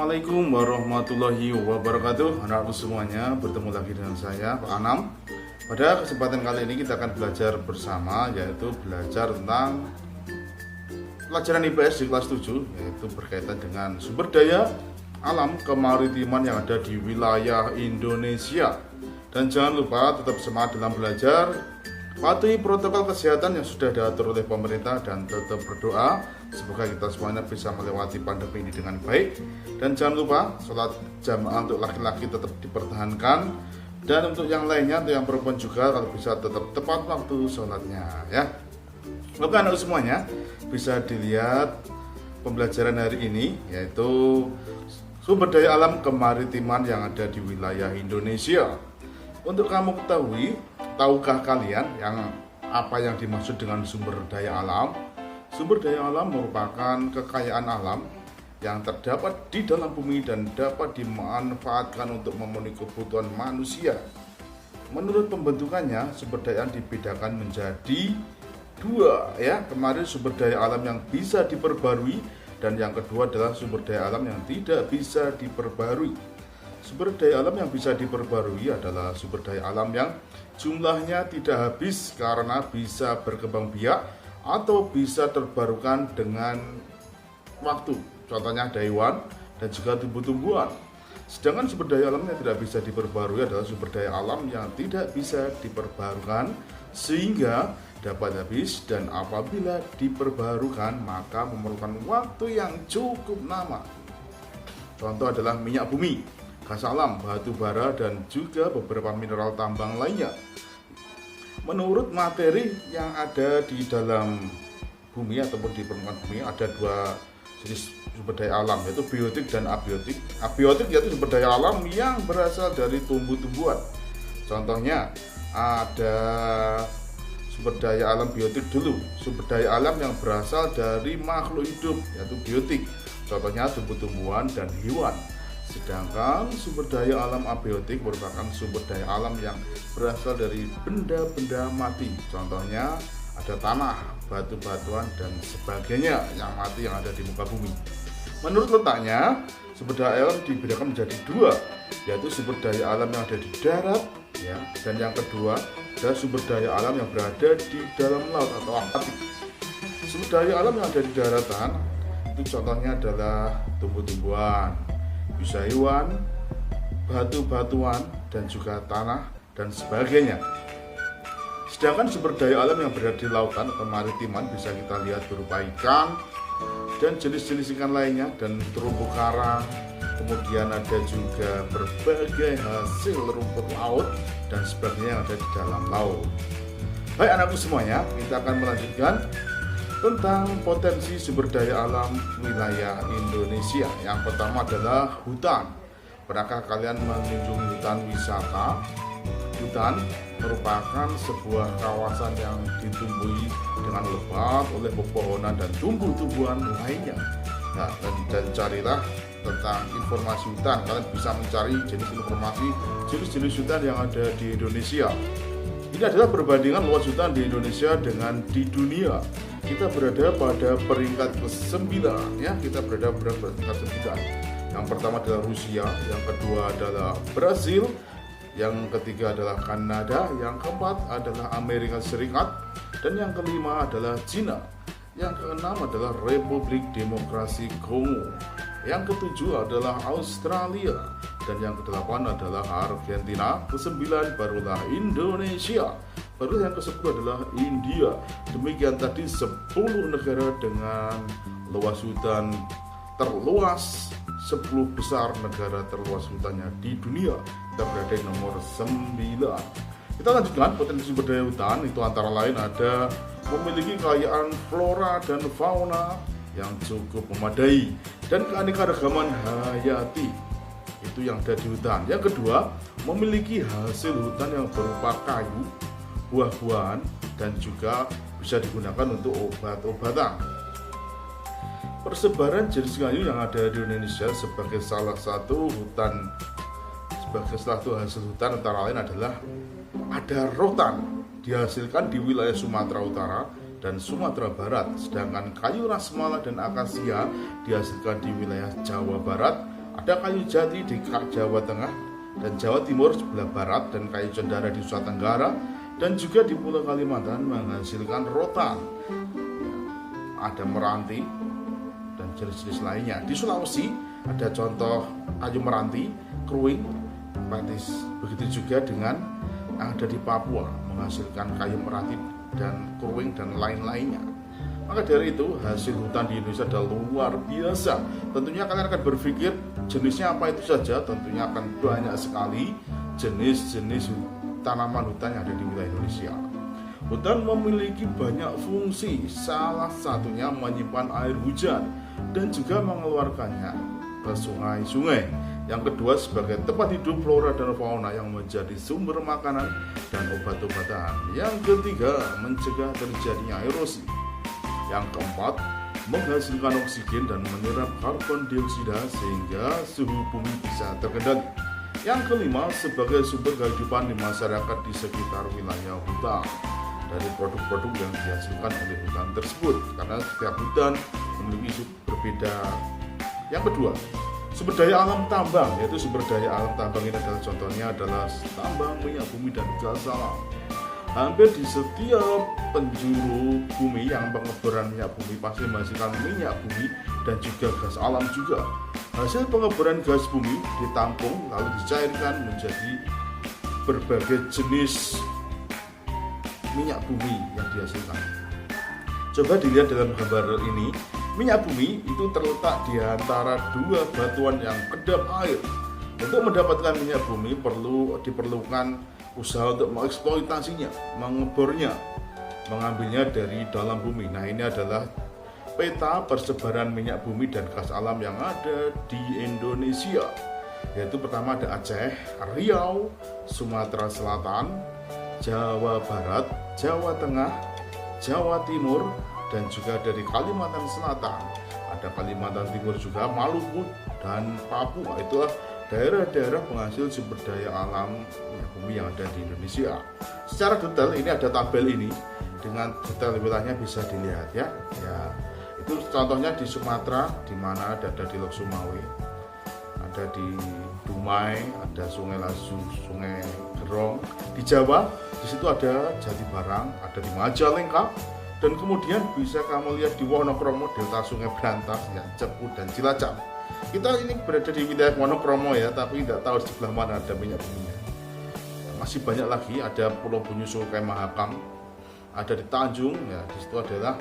Assalamualaikum warahmatullahi wabarakatuh. Anak-anakku semuanya, bertemu lagi dengan saya Pak Anam. Pada kesempatan kali ini kita akan belajar bersama, yaitu belajar tentang pelajaran IPS di kelas 7, yaitu berkaitan dengan sumber daya alam kemaritiman yang ada di wilayah Indonesia. Dan jangan lupa tetap semangat dalam belajar, patuhi protokol kesehatan yang sudah diatur oleh pemerintah, dan tetap berdoa semoga kita semuanya bisa melewati pandemi ini dengan baik. Dan jangan lupa sholat jamaah untuk laki-laki tetap dipertahankan, dan untuk yang lainnya, untuk yang perempuan juga kalau bisa tetap tepat waktu sholatnya ya. Oke anak semuanya, bisa dilihat pembelajaran hari ini yaitu sumber daya alam kemaritiman yang ada di wilayah Indonesia. Untuk kamu ketahui, tahukah kalian apa yang dimaksud dengan sumber daya alam? Sumber daya alam merupakan kekayaan alam yang terdapat di dalam bumi dan dapat dimanfaatkan untuk memenuhi kebutuhan manusia. Menurut pembentukannya, sumber daya dibedakan menjadi dua ya. Kemarin sumber daya alam yang bisa diperbarui, dan yang kedua adalah sumber daya alam yang tidak bisa diperbarui. Sumber daya alam yang bisa diperbarui adalah sumber daya alam yang jumlahnya tidak habis karena bisa berkembang biak atau bisa terbarukan dengan waktu. Contohnya hewan dan juga tumbuh-tumbuhan. Sedangkan sumber daya alam yang tidak bisa diperbarui adalah sumber daya alam yang tidak bisa diperbarukan sehingga dapat habis, dan apabila diperbarukan maka memerlukan waktu yang cukup lama. Contoh adalah minyak bumi, gas alam, batu bara, dan juga beberapa mineral tambang lainnya. Menurut materi yang ada di dalam bumi ataupun di permukaan bumi, ada dua jenis sumber daya alam, yaitu biotik dan abiotik. Abiotik yaitu sumber daya alam yang berasal dari tumbuh-tumbuhan. Contohnya ada sumber daya alam biotik dulu, sumber daya alam yang berasal dari makhluk hidup, yaitu biotik. Contohnya tumbuh-tumbuhan dan hewan. Sedangkan sumber daya alam abiotik merupakan sumber daya alam yang berasal dari benda-benda mati. Contohnya ada tanah, batu-batuan, dan sebagainya yang mati yang ada di muka bumi. Menurut letaknya, sumber daya alam dibedakan menjadi dua, yaitu sumber daya alam yang ada di darat ya, dan yang kedua adalah sumber daya alam yang berada di dalam laut atau aquatik. Sumber daya alam yang ada di daratan itu contohnya adalah tumbuh-tumbuhan, bisa hewan, batu-batuan, dan juga tanah dan sebagainya. Sedangkan sumber daya alam yang berada di lautan atau maritiman bisa kita lihat berupa ikan dan jenis-jenis ikan lainnya, dan terumbu karang. Kemudian ada juga berbagai hasil rumput laut dan sebagainya yang ada di dalam laut. Baik anakku semuanya, kita akan melanjutkan tentang potensi sumber daya alam wilayah Indonesia. Yang pertama adalah hutan. Pernahkah kalian mengunjungi hutan wisata? Hutan merupakan sebuah kawasan yang ditumbuhi dengan lebat oleh pepohonan dan tumbuh-tumbuhan lainnya. Nah, dan carilah tentang informasi hutan. Kalian bisa mencari jenis hutan yang ada di Indonesia. Ini adalah perbandingan luas hutan di Indonesia dengan di dunia. Kita berada pada peringkat ke-9 ya. Kita berada pada peringkat ke-9. Yang pertama adalah Rusia, yang kedua adalah Brasil, yang ketiga adalah Kanada, yang keempat adalah Amerika Serikat, dan yang kelima adalah Cina. Yang keenam adalah Republik Demokrasi Kongo. Yang ketujuh adalah Australia, dan yang kedelapan adalah Argentina. Kesembilan barulah Indonesia. Baru yang ke-10 adalah India. Demikian tadi 10 negara dengan luas hutan terluas, 10 besar negara terluas hutannya di dunia. Kita berada di nomor 9. Kita lanjutkan potensi sumber daya hutan. Itu antara lain ada memiliki kekayaan flora dan fauna yang cukup memadai dan keanekaragaman hayati. Itu yang ada di hutan. Yang kedua, memiliki hasil hutan yang berupa kayu, buah-buahan, dan juga bisa digunakan untuk obat-obatan. Persebaran jenis kayu yang ada di Indonesia sebagai salah satu hasil hutan antara lain adalah ada rotan, dihasilkan di wilayah Sumatera Utara dan Sumatera Barat, sedangkan kayu rasmala dan akasia dihasilkan di wilayah Jawa Barat, Ada kayu jati di Jawa Tengah dan Jawa Timur sebelah barat, dan kayu cendana di Nusa Tenggara, dan juga di Pulau Kalimantan menghasilkan rotan. Ada meranti dan jenis-jenis lainnya. Di Sulawesi ada contoh kayu meranti, kruing, begitu juga dengan yang ada di Papua menghasilkan kayu meranti dan kruing dan lain-lainnya. Maka dari itu hasil hutan di Indonesia adalah luar biasa. Tentunya kalian akan berpikir jenisnya apa itu saja. Tentunya akan banyak sekali jenis-jenis tanaman hutan yang ada di wilayah Indonesia. Hutan memiliki banyak fungsi, salah satunya menyimpan air hujan dan juga mengeluarkannya ke sungai-sungai. Yang kedua sebagai tempat hidup flora dan fauna yang menjadi sumber makanan dan obat-obatan. Yang ketiga mencegah terjadinya erosi. Yang keempat, menghasilkan oksigen dan menyerap karbon dioksida sehingga suhu bumi bisa terkendali. Yang kelima, sebagai sumber kehidupan di masyarakat di sekitar wilayah hutan dari produk-produk yang dihasilkan oleh hutan tersebut, karena setiap hutan memiliki berbeda. Yang kedua, sumber daya alam tambang, yaitu sumber daya alam tambang ini adalah contohnya adalah tambang minyak bumi dan gas alam. Hampir di setiap penjuru bumi yang pengeboran minyak bumi pasti menghasilkan minyak bumi dan juga gas alam juga. Hasil pengeboran gas bumi ditampung lalu dicairkan menjadi berbagai jenis minyak bumi yang dihasilkan. Coba dilihat dalam gambar ini, minyak bumi itu terletak di antara dua batuan yang kedap air. Untuk mendapatkan minyak bumi diperlukan usaha untuk mengeksploitasinya, mengebornya, mengambilnya dari dalam bumi. Nah, ini adalah peta persebaran minyak bumi dan gas alam yang ada di Indonesia. Yaitu pertama ada Aceh, Riau, Sumatera Selatan, Jawa Barat, Jawa Tengah, Jawa Timur, dan juga dari Kalimantan Selatan. Ada Kalimantan Timur juga, Maluku, dan Papua. Itulah daerah-daerah penghasil sumber daya alam minyak bumi yang ada di Indonesia. Secara detail ini ada tabel ini dengan detail wilayahnya bisa dilihat ya. Itu contohnya di Sumatera, di mana ada di Lok Sumawe, ada di Dumai, ada Sungai Lasu, Sungai Gerong. Di Jawa, di situ ada Jatibarang, ada di Majalengka, dan kemudian bisa kamu lihat di Wonokromo, delta Sungai Brantas, ya, Cepu dan Cilacap. Kita ini berada di wilayah Wonokromo ya, tapi tidak tahu di sebelah mana ada minyak buminya. Masih banyak lagi, ada Pulau Bunyusul kayak Mahakam, ada di Tanjung, ya di situ adalah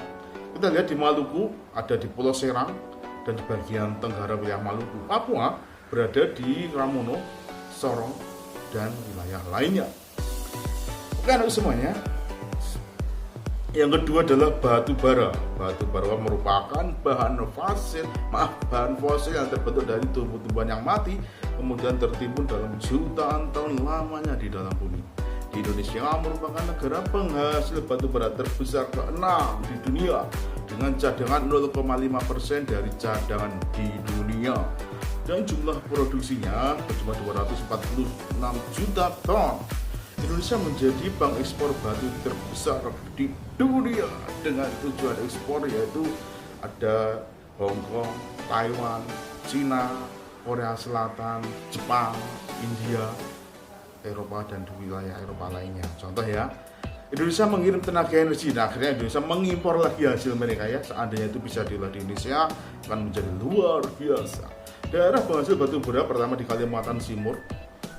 kita lihat di Maluku, ada di Pulau Serang, dan di bagian tenggara wilayah Maluku. Papua berada di Ramono, Sorong, dan wilayah lainnya. Oke anak semuanya. Yang kedua adalah batu bara. Batu bara merupakan bahan fosil yang terbentuk dari tumbuh-tumbuhan yang mati kemudian tertimbun dalam jutaan tahun lamanya di dalam bumi. Di Indonesia merupakan negara penghasil batu bara terbesar ke-6 di dunia dengan cadangan 0,5% dari cadangan di dunia, dan jumlah produksinya berjumlah 246 juta ton. Indonesia menjadi pengekspor batu terbesar di dunia dengan tujuan ekspor yaitu ada Hong Kong, Taiwan, Cina, Korea Selatan, Jepang, India, Eropa, dan wilayah Eropa lainnya. Contoh ya, Indonesia mengirim tenaga energi, nah akhirnya Indonesia mengimpor lagi hasil mereka ya. Seandainya itu bisa diolah di Indonesia akan menjadi luar biasa. Daerah penghasil batu bara pertama di Kalimantan Timur,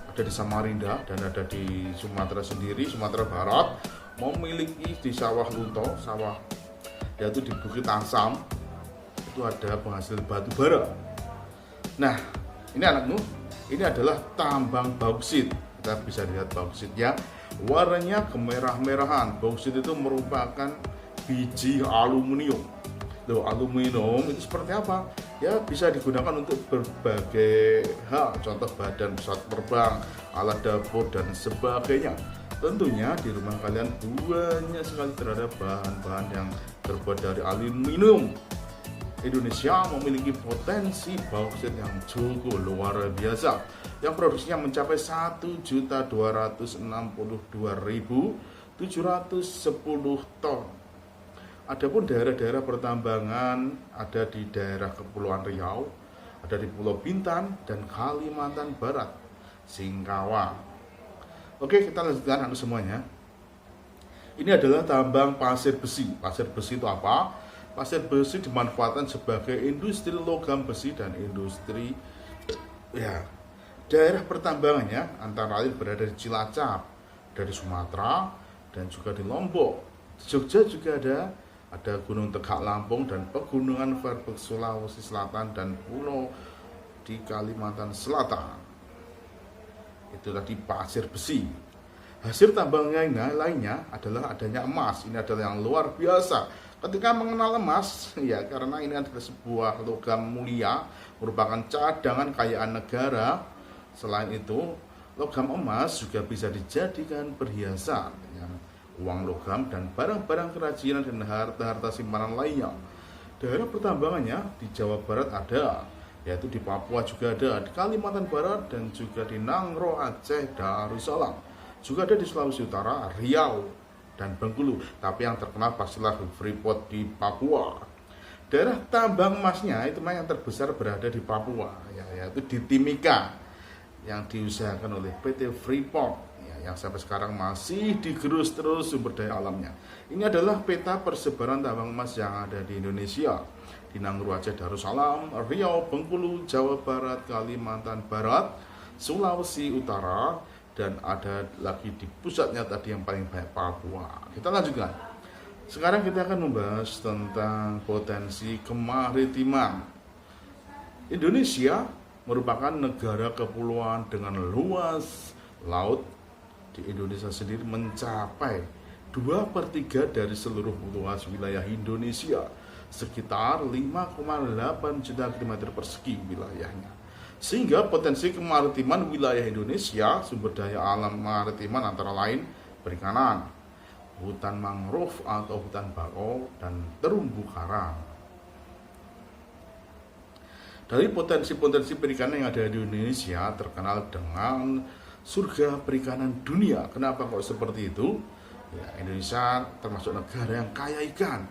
ada di Samarinda, dan ada di Sumatera sendiri. Sumatera Barat memiliki di Sawah Lunto, yaitu di Bukit Asam, itu ada penghasil batu bara. Nah, ini anakmu, ini adalah tambang bauksit. Kita bisa lihat bauksit ya, warnanya kemerah-merahan. Bauksit itu merupakan biji aluminium. Loh, aluminium itu seperti apa? Ya bisa digunakan untuk berbagai hal, contoh badan pesawat terbang, alat dapur, dan sebagainya. Tentunya di rumah kalian banyak sekali terhadap bahan-bahan yang terbuat dari aluminium. Indonesia memiliki potensi bauksit yang cukup luar biasa, yang produksinya mencapai 1.262.710 ton. Adapun daerah-daerah pertambangan ada di daerah Kepulauan Riau, Ada di Pulau Bintan dan Kalimantan Barat, Singkawang. Oke, kita lanjutkan semuanya. Ini adalah tambang pasir besi. Pasir besi itu apa? Pasir besi dimanfaatkan sebagai industri logam besi dan industri daerah pertambangannya antara lain berada di Cilacap, dari Sumatera, dan juga di Lombok. Di Jogja juga ada Gunung Tegak Lampung dan Pegunungan Verbek Sulawesi Selatan dan Pulau di Kalimantan Selatan. Itu tadi pasir besi. Hasil tambang lainnya adalah adanya emas. Ini adalah yang luar biasa. Ketika mengenal emas, ya karena ini adalah sebuah logam mulia, merupakan cadangan kekayaan negara. Selain itu, logam emas juga bisa dijadikan perhiasan, ya, uang logam dan barang-barang kerajinan dan harta-harta simpanan lainnya. Daerah pertambangannya di Jawa Barat ada, yaitu di Papua juga ada, di Kalimantan Barat dan juga di Nangro, Aceh, Darussalam. Juga ada di Sulawesi Utara, Riau, dan Bengkulu. Tapi yang terkenal pastilah Freeport di Papua. Daerah tambang emasnya itu yang terbesar berada di Papua, yaitu di Timika, yang diusahakan oleh PT Freeport, yang sampai sekarang masih digerus terus sumber daya alamnya. Ini adalah peta persebaran tambang emas yang ada di Indonesia. Di Nangro, Aceh, Darussalam, Riau, Bengkulu, Jawa Barat, Kalimantan Barat, Sulawesi Utara, dan ada lagi di pusatnya tadi yang paling banyak Papua. Kita lanjutkan. Sekarang kita akan membahas tentang potensi kemaritiman. Indonesia merupakan negara kepulauan dengan luas laut. Di Indonesia sendiri mencapai 2/3 dari seluruh luas wilayah Indonesia, sekitar 5,8 juta kilometer persegi wilayahnya. Sehingga potensi kemaritiman wilayah Indonesia, sumber daya alam maritiman antara lain perikanan, hutan mangrove atau hutan bakau, dan terumbu karang. Dari potensi-potensi perikanan yang ada di Indonesia terkenal dengan surga perikanan dunia. Kenapa kok seperti itu? Ya, Indonesia termasuk negara yang kaya ikan.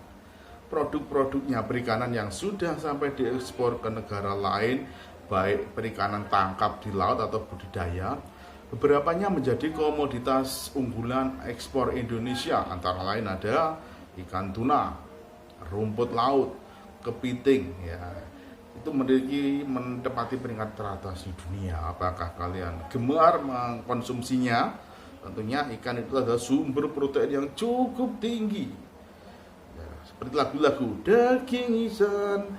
Produk-produknya perikanan yang sudah sampai diekspor ke negara lain, baik perikanan tangkap di laut atau budidaya, beberapanya menjadi komoditas unggulan ekspor Indonesia. Antara lain ada ikan tuna, rumput laut, kepiting, ya. Itu menempati peringkat teratas di dunia. Apakah kalian gemar mengkonsumsinya? Tentunya ikan itu adalah sumber protein yang cukup tinggi. Ya, seperti lagu-lagu daging ikan,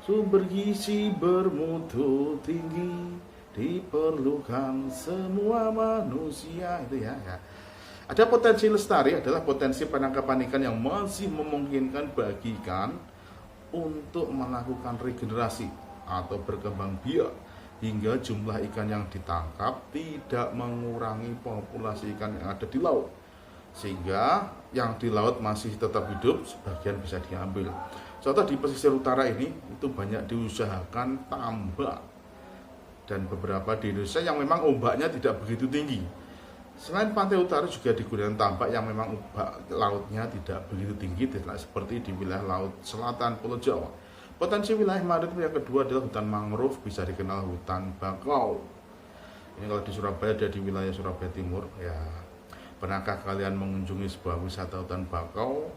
sumber gizi bermutu tinggi, diperlukan semua manusia. Itu ya. Ada potensi lestari, adalah potensi penangkapan ikan yang masih memungkinkan bagi ikan untuk melakukan regenerasi atau berkembang biak, hingga jumlah ikan yang ditangkap tidak mengurangi populasi ikan yang ada di laut, sehingga yang di laut masih tetap hidup, sebagian bisa diambil. Contoh di pesisir utara ini itu banyak diusahakan tambak, dan beberapa di Indonesia yang memang ombaknya tidak begitu tinggi. Selain pantai utara juga digunakan tambak yang memang ombak lautnya tidak begitu tinggi, tidak seperti di wilayah laut selatan Pulau Jawa. Potensi wilayah maritim yang kedua adalah hutan mangrove, bisa dikenal hutan bakau. Ini kalau di Surabaya ada di wilayah Surabaya Timur. Ya, pernahkah kalian mengunjungi sebuah wisata hutan bakau?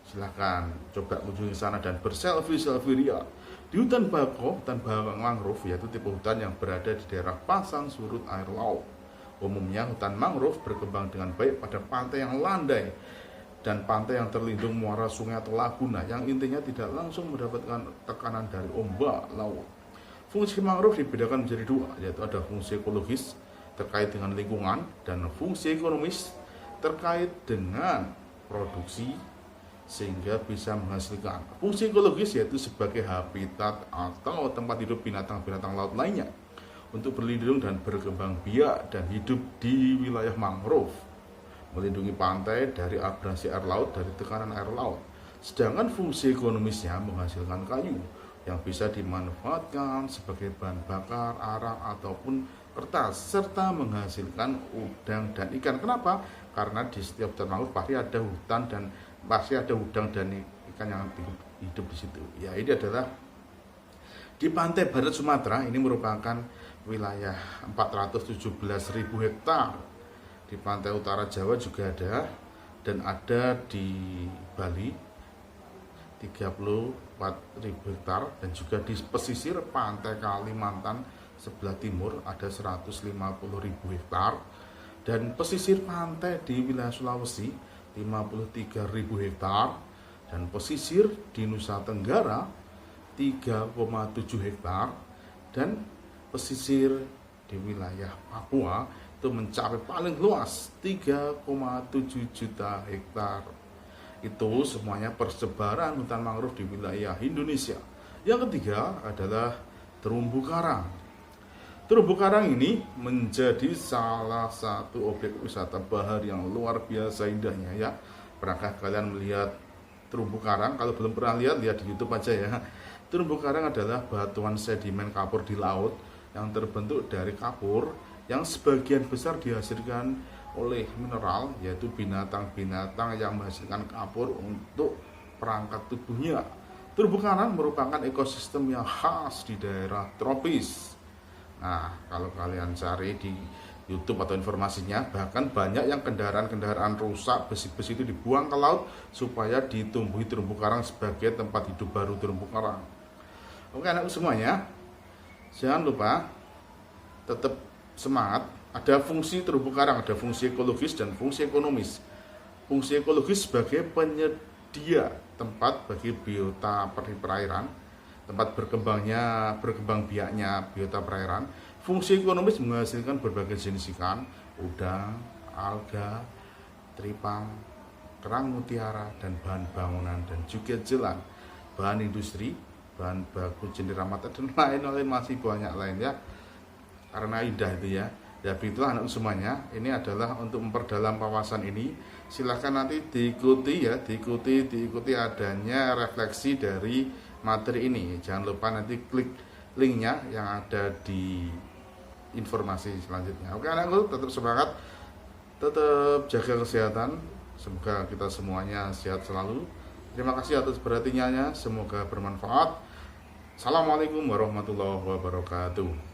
Silahkan coba kunjungi sana dan berselfie ria. Di hutan bakau, hutan mangrove yaitu tipe hutan yang berada di daerah pasang surut air laut. Umumnya hutan mangrove berkembang dengan baik pada pantai yang landai dan pantai yang terlindung muara sungai atau laguna, yang intinya tidak langsung mendapatkan tekanan dari ombak laut. Fungsi mangrove dibedakan menjadi dua, yaitu ada fungsi ekologis terkait dengan lingkungan dan fungsi ekonomis terkait dengan produksi, sehingga bisa menghasilkan. Fungsi ekologis yaitu sebagai habitat atau tempat hidup binatang-binatang laut lainnya untuk berlindung dan berkembang biak dan hidup di wilayah mangrove, melindungi pantai dari abrasi air laut, dari tekanan air laut. Sedangkan fungsi ekonomisnya menghasilkan kayu yang bisa dimanfaatkan sebagai bahan bakar, arang ataupun kertas, serta menghasilkan udang dan ikan. Kenapa? Karena di setiap hutan mangrove pasti ada hutan dan pasti ada udang dan ikan yang hidup di situ. Ya, ini adalah Di pantai barat Sumatera ini merupakan wilayah 417.000 hektar. Di pantai utara Jawa juga ada, dan ada di Bali 34.000 hektar, dan juga di pesisir pantai Kalimantan sebelah timur ada 150.000 hektar, dan pesisir pantai di wilayah Sulawesi 53.000 hektar, dan pesisir di Nusa Tenggara 3,7 hektar, dan pesisir di wilayah Papua itu mencapai paling luas 3,7 juta hektar. Itu semuanya persebaran hutan mangrove di wilayah Indonesia. Yang ketiga adalah terumbu karang. Terumbu karang ini menjadi salah satu objek wisata bahari yang luar biasa indahnya ya. Pernahkah kalian melihat terumbu karang? Kalau belum pernah lihat di YouTube aja ya. Terumbu karang adalah batuan sedimen kapur di laut yang terbentuk dari kapur yang sebagian besar dihasilkan oleh mineral, yaitu binatang-binatang yang menghasilkan kapur untuk perangkat tubuhnya. Terumbu karang merupakan ekosistem yang khas di daerah tropis. Nah, kalau kalian cari di YouTube atau informasinya, bahkan banyak yang kendaraan-kendaraan rusak, besi-besi itu dibuang ke laut supaya ditumbuhi terumbu karang sebagai tempat hidup baru terumbu karang. Oke anakku semuanya, jangan lupa tetap semangat. Ada fungsi terumbu karang, ada fungsi ekologis dan fungsi ekonomis. Fungsi ekologis sebagai penyedia tempat bagi biota perairan, tempat berkembang biaknya biota perairan. Fungsi ekonomis menghasilkan berbagai jenis ikan, udang, alga, teripang, kerang mutiara, dan bahan bangunan, dan juga jelan, bahan industri, bahan baku cendera mata, dan lain-lain masih banyak lain ya, karena indah itu ya. Ya begitulah anak semuanya, ini adalah untuk memperdalam wawasan ini. Silahkan nanti diikuti ya, diikuti adanya refleksi dari materi ini. Jangan lupa nanti klik linknya yang ada di informasi selanjutnya. Oke anakku, tetap semangat, tetap jaga kesehatan, semoga kita semuanya sehat selalu. Terima kasih atas perhatiannya, semoga bermanfaat. Assalamualaikum warahmatullahi wabarakatuh.